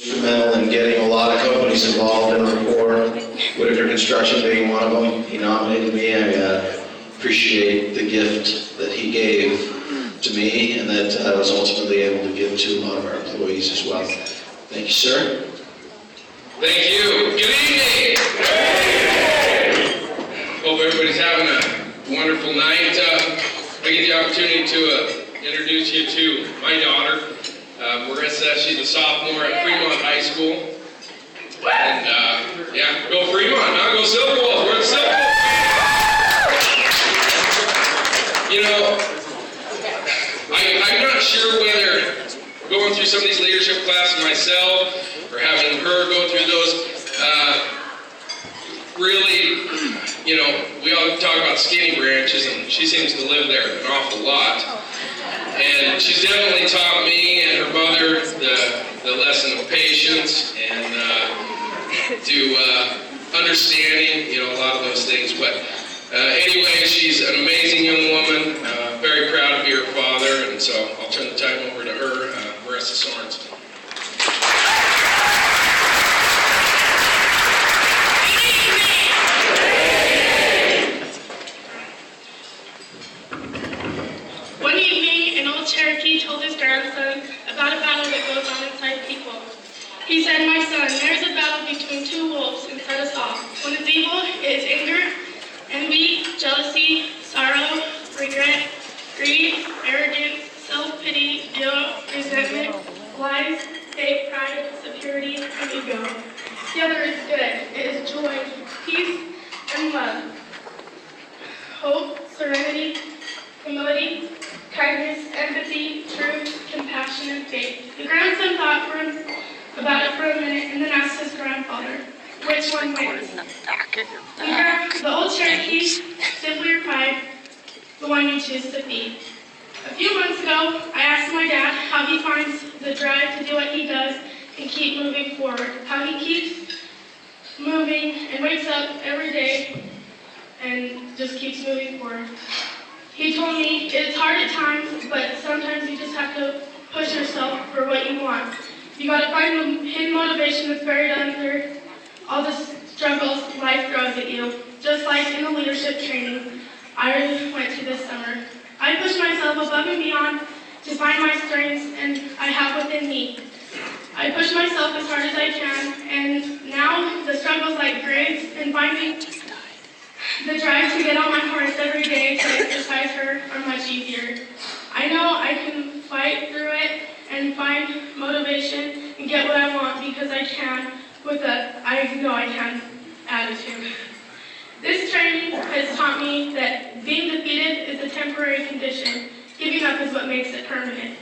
instrumental in getting a lot of companies involved in rapport, Whitaker Construction being one of them. He nominated me. I appreciate the gift that he gave to me and that I was ultimately able to give to a lot of our employees as well. Thank you, sir. Thank you. Good evening. Hope everybody's having a wonderful night. I get the opportunity to introduce you to my daughter, Marisa. She's a sophomore at Fremont High School. And yeah, go Fremont, huh? Go Silver Wolves. We're at Silver Wolves. You know, I'm not sure whether going through some of these leadership classes myself or having her go through those really, you know, we all talk about skinny branches, and she seems to live there an awful lot. And she's definitely taught me and her mother the lesson of patience and to understanding, you know, a lot of those things. But anyway, she's an amazing young woman, very proud to be her father, and so I'll turn the time over to her, Marisa Sorensen. One evening, an old Cherokee told his grandson about a battle that goes on inside people. He said, "My son, there's a battle between two wolves inside us all. One is evil, it is anger, envy, jealousy, sorrow, regret, greed, arrogance, self-pity, guilt, resentment, lies, fake pride, security, and ego. The other is good, it is joy, peace, and love, hope, serenity, humility, kindness, empathy, truth, compassion, and faith." The grandson thought about it for a minute and then asked his grandfather, "Which one wins?" The old Cherokee simply replied, "The one you choose to feed." A few months ago, I asked my dad how he finds the drive to do what he does and keep moving forward, how he keeps moving and wakes up every day and just keeps moving forward. He told me it's hard at times, but sometimes you just have to push yourself for what you want. You got to find the hidden motivation that's buried under all the struggles life throws at you. Just like in the leadership training I went to this summer. I pushed myself above and beyond to find my strengths and I have within me. I push myself as hard as I can, and now the struggles like grades and finding the drive to get on my horse every day to exercise her are much easier. I know I can fight through it and find motivation and get what I want because I can with a I know I can attitude. This training has taught me that being defeated is a temporary condition. Giving up is what makes it permanent.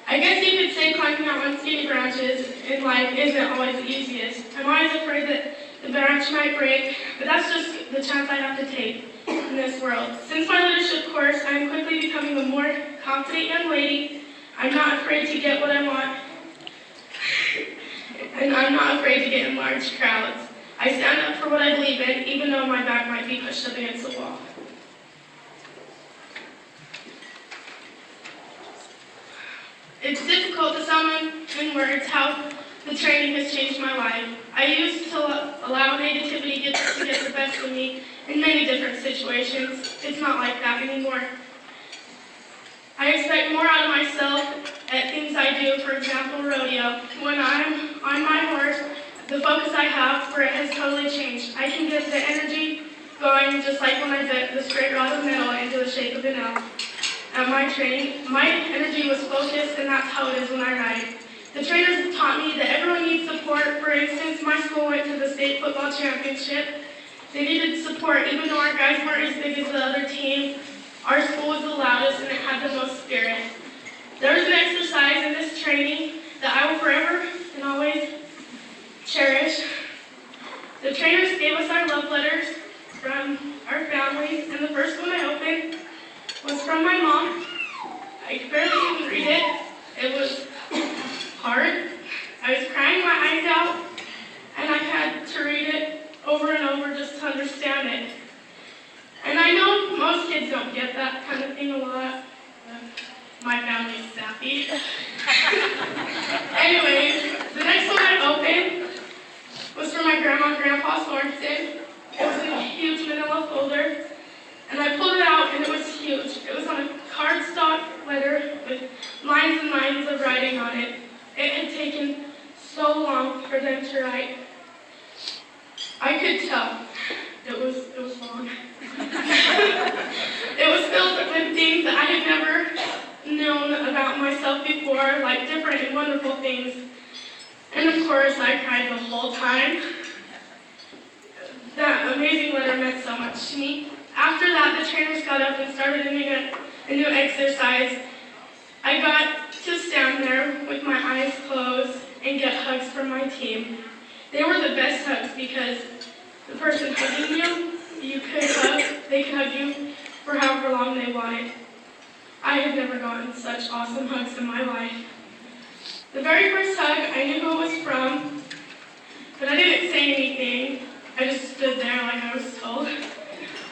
I guess you could say climbing mountain skinny branches in life isn't always the easiest. I'm always afraid that the branch might break, but that's just the chance I have to take in this world. Since my leadership course, I am quickly becoming a more confident young lady. I'm not afraid to get what I want, and I'm not afraid to get in large crowds. I stand up for what I believe in, even though my back might be pushed up against the wall. It's difficult to sum in words how the training has changed my life. I used to allow negativity to get the best of me in many different situations. It's not like that anymore. I expect more out of myself at things I do, for example, rodeo. When I'm on my horse, the focus I have for it has totally changed. I can get the energy going just like when I bit the straight rod of metal into the shape of an L. At my training, my energy was focused, and that's how it is when I ride. The trainers taught me that everyone needs support. For instance, my school went to the state football championship. They needed support, even though our guys weren't as big as the other team. Our school was the loudest, and it had the most spirit. There was an exercise in this training that I will forever and always cherish. The trainers gave us our love letters from our families, and the first one I opened was from my mom. I could barely even read it. It was hard. I was crying my eyes out, and I had to read it over and over just to understand it. And I know most kids don't get that kind of thing a lot. My family's sappy. Anyways, the next one I Grandma and Grandpa Sorensen. It was in a huge manila folder, and I pulled it out, and it was huge. It was on a cardstock letter with lines and lines of writing on it. It had taken so long for them to write. I could tell it was long. It was filled with things that I had never known about myself before, like different and wonderful things. And of course, I cried the whole time. That amazing letter meant so much to me. After that, the trainers got up and started a new exercise. I got to stand there with my eyes closed and get hugs from my team. They were the best hugs because the person hugging you could hug, they could hug you for however long they wanted. I had never gotten such awesome hugs in my life. The very first hug, I knew who it was from, but I didn't say anything. I just stood there like I was told.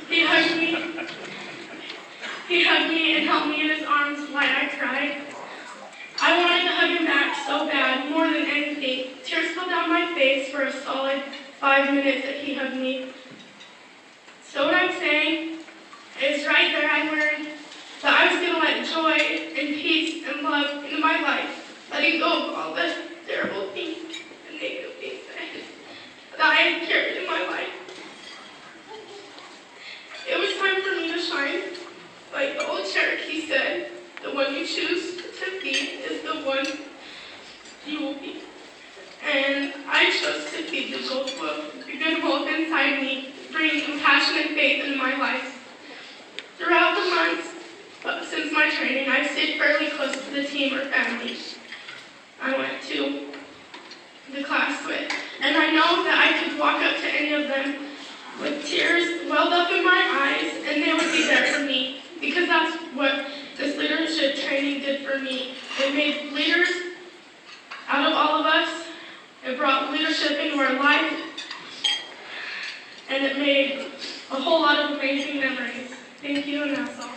He hugged me and held me in his arms while I cried. I wanted to hug him back so bad, more than anything. Tears fell down my face for a solid 5 minutes that he hugged me. So what I'm saying is right there I learned that I was going to let joy and peace and love into my life, letting go of all the terrible things and negative things that I had carried in my life. It was time for me to shine. Like the old Cherokee said, the one you choose to be is the one you will be. And I chose to feed the good wolf inside me, bringing compassion and faith into my life. Throughout the months since my training, I've stayed fairly close to the team or family I went to the class with. And I know that I could walk up to any of them with tears welled up in my eyes, and they would be there for me, because that's what this leadership training did for me. It made leaders out of all of us. It brought leadership into our life, and it made a whole lot of amazing memories. Thank you, and that's all.